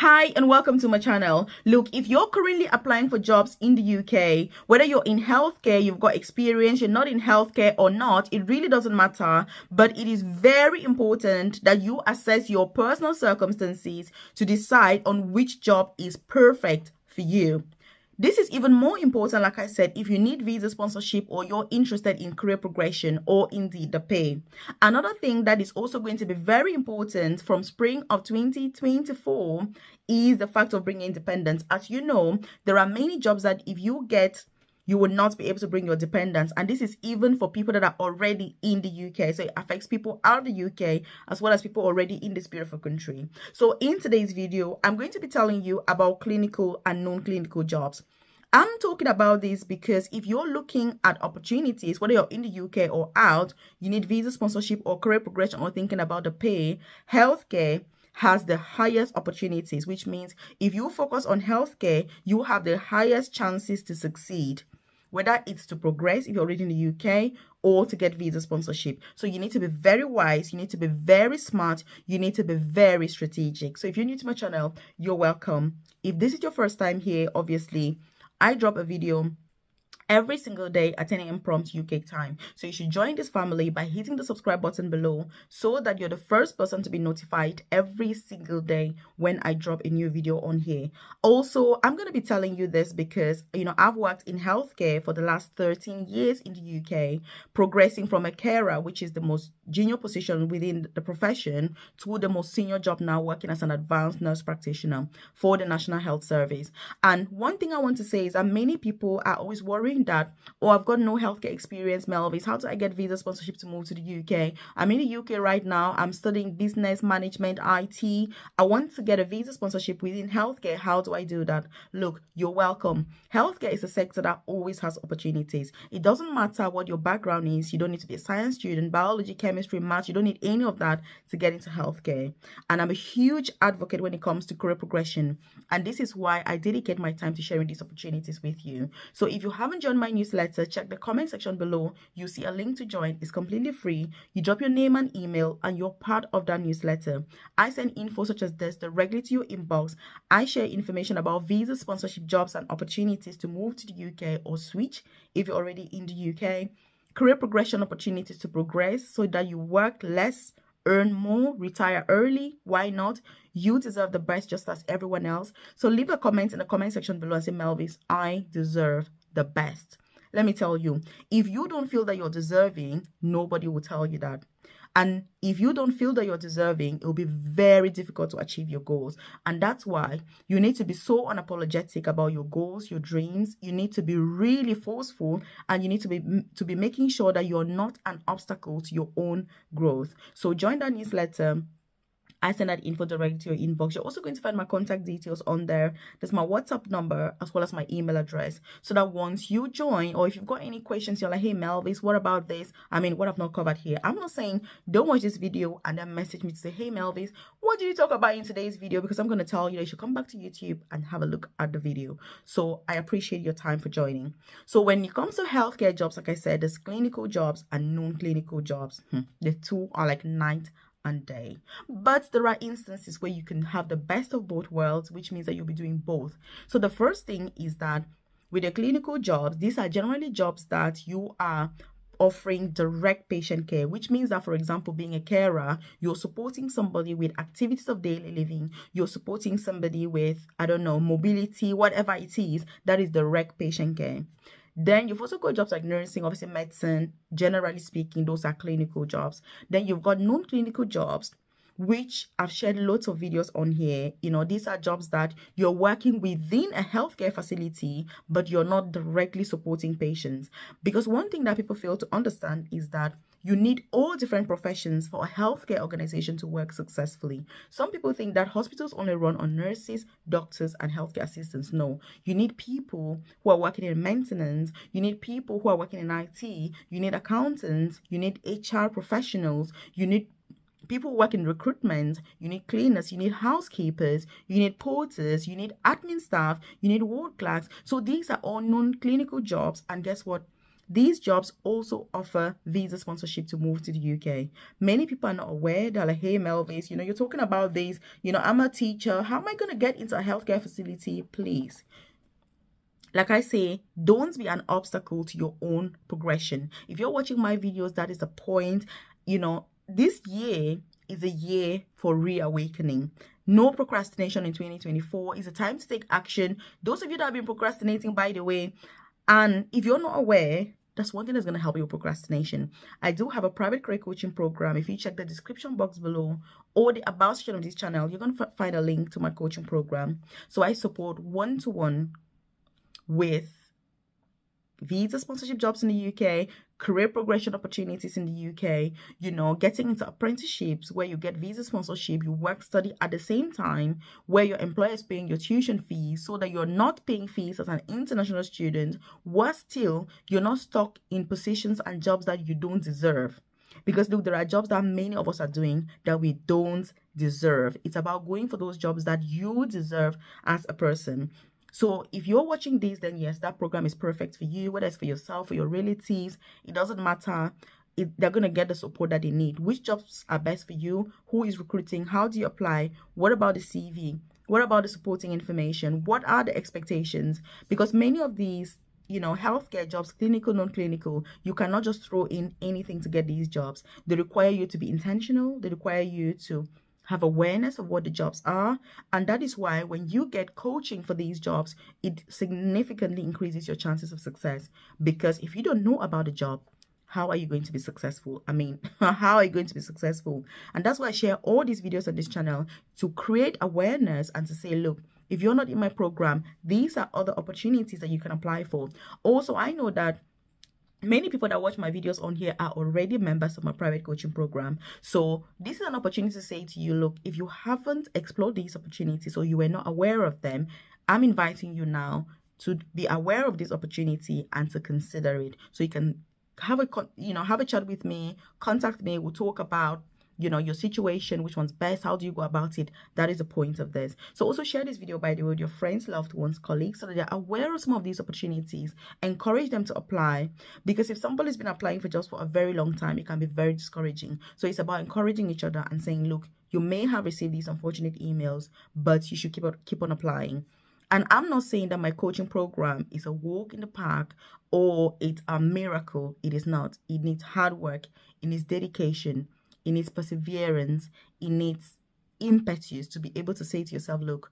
Hi and welcome to my channel. Look, if you're currently applying for jobs in the UK, whether you're in healthcare, you've got experience, you're not in healthcare or not, it really doesn't matter. But it is very important that you assess your personal circumstances to decide on which job is perfect for you. This is even more important, like I said, if you need visa sponsorship or you're interested in career progression or indeed the pay. Another thing that is also going to be very important from spring of 2024 is the fact of bringing independence. As you know, there are many jobs that if you get, you will not be able to bring your dependents. And this is even for people that are already in the UK. So it affects people out of the UK as well as people already in this beautiful country. So in today's video, I'm going to be telling you about clinical and non-clinical jobs. I'm talking about this because if you're looking at opportunities, whether you're in the UK or out, you need visa sponsorship or career progression or thinking about the pay, healthcare has the highest opportunities, which means if you focus on healthcare, you have the highest chances to succeed, whether it's to progress if you're already in the UK or to get visa sponsorship. So you need to be very wise, you need to be very smart, you need to be very strategic. So if you're new to my channel, you're welcome. If this is your first time here, obviously, I drop a video every single day at 10 a.m. prompt UK time. So you should join this family by hitting the subscribe button below so that you're the first person to be notified every single day when I drop a new video on here. Also, I'm going to be telling you this because, I've worked in healthcare for the last 13 years in the UK, progressing from a carer, which is the most junior position within the profession, to the most senior job now, working as an advanced nurse practitioner for the National Health Service. And one thing I want to say is that many people are always worrying that, oh, I've got no healthcare experience, Melvis. How do I get visa sponsorship to move to the UK? I'm in the UK right now. I'm studying business management, IT. I want to get a visa sponsorship within healthcare. How do I do that? Look, you're welcome. Healthcare is a sector that always has opportunities. It doesn't matter what your background is. You don't need to be a science student, biology, chemistry, maths. You don't need any of that to get into healthcare. And I'm a huge advocate when it comes to career progression. And this is why I dedicate my time to sharing these opportunities with you. So if you haven't joined my newsletter, check the comment section below. You see a link to join. It's completely free. You drop your name and email and you're part of that newsletter. I send info such as this directly to your inbox. I share information about visa sponsorship jobs and opportunities to move to the UK or switch if you're already in the UK. Career progression opportunities to progress so that you work less, earn more, retire early. Why not? You deserve the best just as everyone else. So leave a comment in the comment section below and say, Melvis, I deserve the best. Let me tell you, if you don't feel that you're deserving, nobody will tell you that. And if you don't feel that you're deserving, it'll be very difficult to achieve your goals. And that's why you need to be so unapologetic about your goals, your dreams. You need to be really forceful and you need to be making sure that you're not an obstacle to your own growth. So join that newsletter. I send that info directly to your inbox. You're also going to find my contact details on there. There's my WhatsApp number as well as my email address. So that once you join, or if you've got any questions, you're like, hey, Melvis, what about this? I mean, what I've not covered here. I'm not saying don't watch this video and then message me to say, hey, Melvis, what did you talk about in today's video? Because I'm going to tell you should come back to YouTube and have a look at the video. So I appreciate your time for joining. So when it comes to healthcare jobs, like I said, there's clinical jobs and non-clinical jobs. The two are like night and day. But there are instances where you can have the best of both worlds, which means that you'll be doing both. So the first thing is that with the clinical jobs, these are generally jobs that you are offering direct patient care, which means that, for example, being a carer, you're supporting somebody with activities of daily living, you're supporting somebody with, I don't know, mobility, whatever it is, that is direct patient care. Then you've also got jobs like nursing, obviously medicine, generally speaking, those are clinical jobs. Then you've got non-clinical jobs, which I've shared lots of videos on here. These are jobs that you're working within a healthcare facility, but you're not directly supporting patients. Because one thing that people fail to understand is that you need all different professions for a healthcare organization to work successfully. Some people think that hospitals only run on nurses, doctors, and healthcare assistants. No, you need people who are working in maintenance. You need people who are working in IT. You need accountants. You need HR professionals. You need people who work in recruitment. You need cleaners. You need housekeepers. You need porters. You need admin staff. You need ward clerks. So these are all non-clinical jobs. And guess what? These jobs also offer visa sponsorship to move to the UK. Many people are not aware. They're like, hey, Melvis, you're talking about this. I'm a teacher. How am I going to get into a healthcare facility? Please. Like I say, don't be an obstacle to your own progression. If you're watching my videos, that is the point. This year is a year for reawakening. No procrastination in 2024. It's a time to take action. Those of you that have been procrastinating, by the way, and if you're not aware, that's one thing that's going to help you with procrastination. I do have a private career coaching program. If you check the description box below or the about section of this channel, you're going to find a link to my coaching program. So I support one-to-one with visa sponsorship jobs in the UK, career progression opportunities in the UK, getting into apprenticeships where you get visa sponsorship, you work, study at the same time, where your employer is paying your tuition fees so that you're not paying fees as an international student, while still you're not stuck in positions and jobs that you don't deserve. Because look, there are jobs that many of us are doing that we don't deserve. It's about going for those jobs that you deserve as a person. So if you're watching this, then yes, that program is perfect for you, whether it's for yourself or your relatives. It doesn't matter. They're going to get the support that they need. Which jobs are best for you? Who is recruiting? How do you apply? What about the CV? What about the supporting information? What are the expectations? Because many of these, healthcare jobs, clinical, non-clinical, you cannot just throw in anything to get these jobs. They require you to be intentional. They require you to have awareness of what the jobs are. And that is why when you get coaching for these jobs, it significantly increases your chances of success. Because if you don't know about the job, how are you going to be successful? How are you going to be successful? And that's why I share all these videos on this channel, to create awareness and to say, look, if you're not in my program, these are other opportunities that you can apply for. Also, I know that many people that watch my videos on here are already members of my private coaching program. So this is an opportunity to say to you, look, if you haven't explored these opportunities or you were not aware of them, I'm inviting you now to be aware of this opportunity and to consider it. So you can have a chat with me, contact me, we'll talk about your situation, which one's best, how do you go about it. That is the point of this. So also share this video, by the way, with your friends, loved ones, colleagues, so that they're aware of some of these opportunities. Encourage them to apply, because if somebody's been applying for jobs for a very long time, it can be very discouraging. So it's about encouraging each other and saying, look, you may have received these unfortunate emails, but you should keep on applying. And I'm not saying that my coaching program is a walk in the park or it's a miracle. It is not. It needs hard work. It needs dedication. It needs perseverance. It needs impetus to be able to say to yourself, look,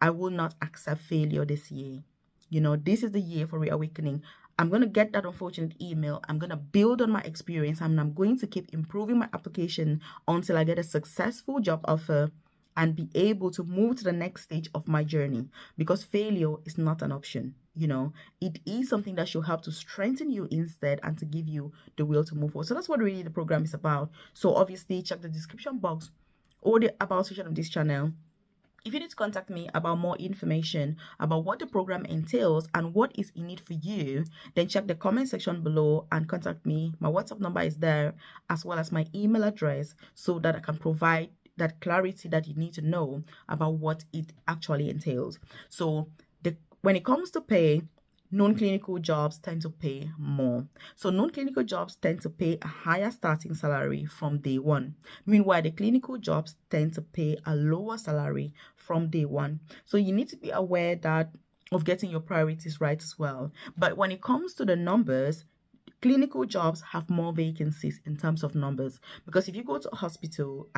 I will not accept failure this year. This is the year for reawakening. I'm going to get that unfortunate email. I'm going to build on my experience, and I'm going to keep improving my application until I get a successful job offer and be able to move to the next stage of my journey. Because failure is not an option. It is something that should help to strengthen you instead and to give you the will to move forward. So that's what really the program is about. So obviously check the description box or the about section of this channel. If you need to contact me about more information about what the program entails and what is in it for you, then check the comment section below and contact me. My WhatsApp number is there, as well as my email address, so that I can provide that clarity that you need to know about what it actually entails. So when it comes to pay, non-clinical jobs tend to pay more. So non-clinical jobs tend to pay a higher starting salary from day one. Meanwhile, the clinical jobs tend to pay a lower salary from day one. So you need to be aware of getting your priorities right as well. But when it comes to the numbers, clinical jobs have more vacancies in terms of numbers. Because if you go to a hospital,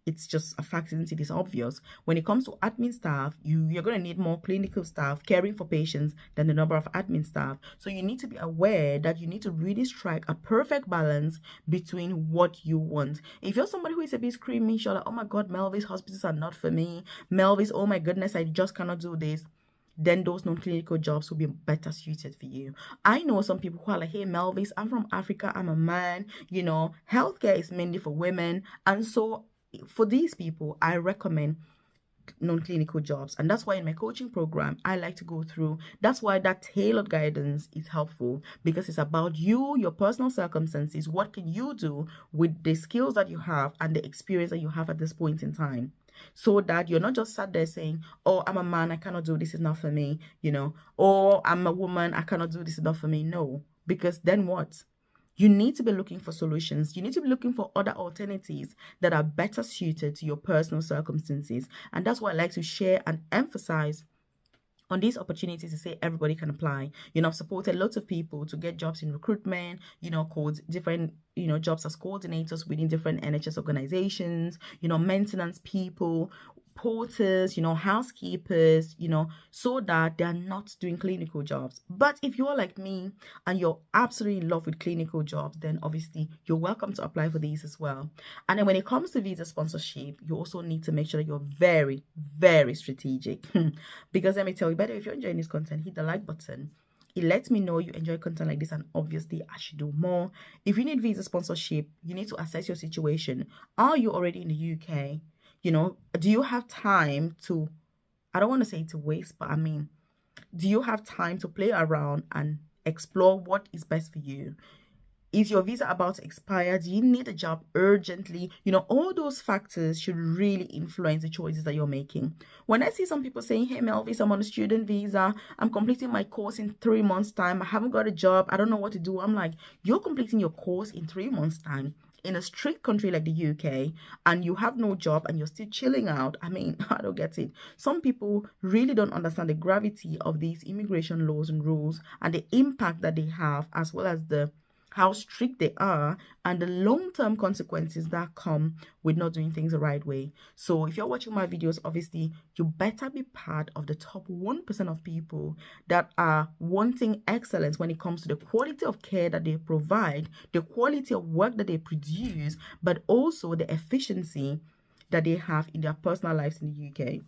it's just a fact, isn't it? It's obvious. When it comes to admin staff, you're going to need more clinical staff caring for patients than the number of admin staff. So you need to be aware that you need to really strike a perfect balance between what you want. If you're somebody who is a bit screaming, you're like, oh my God, Melvis, hospitals are not for me. Melvis, oh my goodness, I just cannot do this. Then those non-clinical jobs will be better suited for you. I know some people who are like, hey, Melvis, I'm from Africa, I'm a man, healthcare is mainly for women. And so for these people, I recommend non-clinical jobs. And that's why in my coaching program, I like to go through, that's why that tailored guidance is helpful, because it's about you, your personal circumstances. What can you do with the skills that you have and the experience that you have at this point in time? So that you're not just sat there saying, oh, I'm a man, I cannot do this, is not for me, or I'm a woman, I cannot do this, is not for me. No, because then what? You need to be looking for solutions. You need to be looking for other alternatives that are better suited to your personal circumstances. And that's why I like to share and emphasize on these opportunities to say everybody can apply. I've supported lots of people to get jobs in recruitment, called different, jobs as coordinators within different NHS organizations, maintenance people, porters, housekeepers, so that they're not doing clinical jobs. But if you're like me and you're absolutely in love with clinical jobs, then obviously you're welcome to apply for these as well. And then when it comes to visa sponsorship, you also need to make sure that you're very, very strategic. Because let me tell you, better if you're enjoying this content, hit the like button. It lets me know you enjoy content like this, and obviously I should do more. If you need visa sponsorship, you need to assess your situation. Are you already in the UK? Do you have time to, I don't want to say to waste, but I mean, do you have time to play around and explore what is best for you? Is your visa about to expire? Do you need a job urgently? All those factors should really influence the choices that you're making. When I see some people saying, hey, Melvis, I'm on a student visa, I'm completing my course in 3 months' time, I haven't got a job, I don't know what to do. I'm like, you're completing your course in 3 months' time in a strict country like the UK, and you have no job and you're still chilling out. I mean, I don't get it. Some people really don't understand the gravity of these immigration laws and rules and the impact that they have, as well as how strict they are and the long-term consequences that come with not doing things the right way. So if you're watching my videos, obviously you better be part of the top 1% of people that are wanting excellence when it comes to the quality of care that they provide, the quality of work that they produce, but also the efficiency that they have in their personal lives in the UK.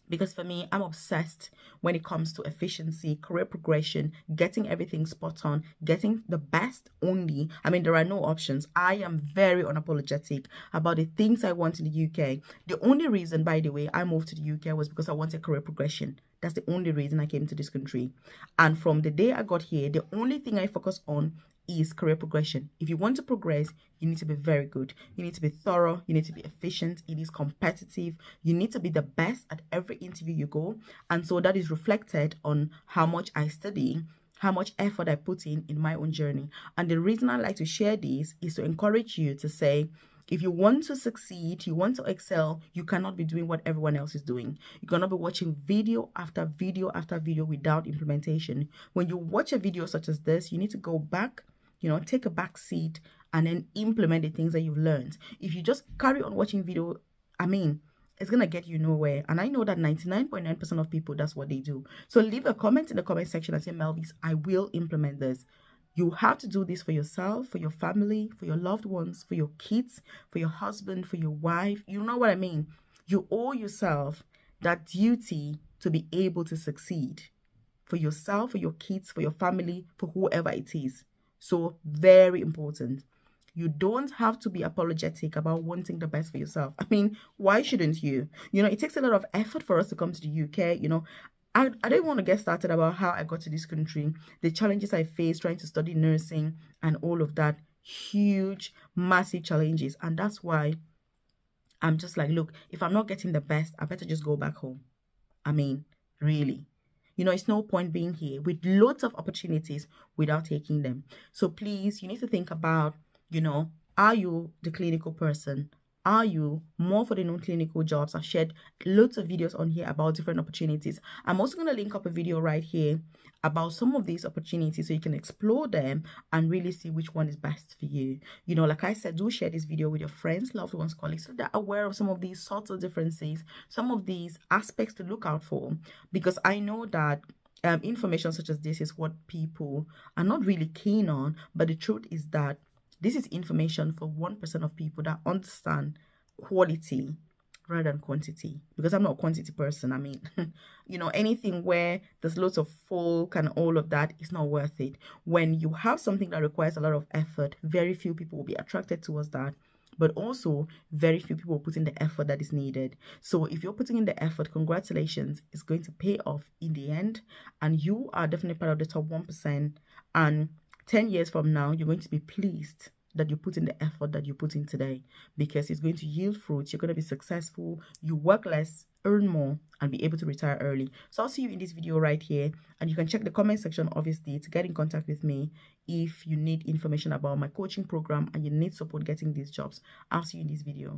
Because for me, I'm obsessed when it comes to efficiency, career progression, getting everything spot on, getting the best only. I mean, there are no options. I am very unapologetic about the things I want in the UK. The only reason, by the way, I moved to the UK was because I wanted career progression. That's the only reason I came to this country. And from the day I got here, the only thing I focus on is career progression. If you want to progress, you need to be very good. You need to be thorough. You need to be efficient. It is competitive. You need to be the best at every interview you go. And so that is reflected on how much I study, how much effort I put in my own journey. And the reason I like to share this is to encourage you to say, if you want to succeed, you want to excel, you cannot be doing what everyone else is doing. You cannot be watching video after video after video without implementation. When you watch a video such as this, you need to go back, take a back seat and then implement the things that you've learned. If you just carry on watching video, I mean, it's going to get you nowhere. And I know that 99.9% of people, that's what they do. So leave a comment in the comment section and say, Melvis, I will implement this. You have to do this for yourself, for your family, for your loved ones, for your kids, for your husband, for your wife. You know what I mean? You owe yourself that duty to be able to succeed for yourself, for your kids, for your family, for whoever it is. So very important. You don't have to be apologetic about wanting the best for yourself. I mean, why shouldn't you? It takes a lot of effort for us to come to the UK. I don't want to get started about how I got to this country, the challenges I faced trying to study nursing and all of that. Huge, massive challenges. And that's why I'm just like, look, if I'm not getting the best, I better just go back home. I mean, really. It's no point being here with lots of opportunities without taking them. So please, you need to think about, are you the clinical person? Are you more for the non-clinical jobs? I've shared lots of videos on here about different opportunities. I'm also going to link up a video right here about some of these opportunities so you can explore them and really see which one is best for you. Like I said, do share this video with your friends, loved ones, colleagues, so they're aware of some of these sorts of differences, some of these aspects to look out for, because I know that information such as this is what people are not really keen on, but the truth is that this is information for 1% of people that understand quality rather than quantity, because I'm not a quantity person. I mean, anything where there's lots of folk and all of that is not worth it. When you have something that requires a lot of effort, very few people will be attracted towards that, but also very few people will put in the effort that is needed. So if you're putting in the effort, congratulations, it's going to pay off in the end, and you are definitely part of the top 1%. And 10 years from now, you're going to be pleased that you put in the effort that you put in today, because it's going to yield fruits. You're going to be successful. You work less earn more, and be able to retire early. So I'll see you in this video right here, and you can check the comment section obviously to get in contact with me if you need information about my coaching program and you need support getting these jobs. I'll see you in this video.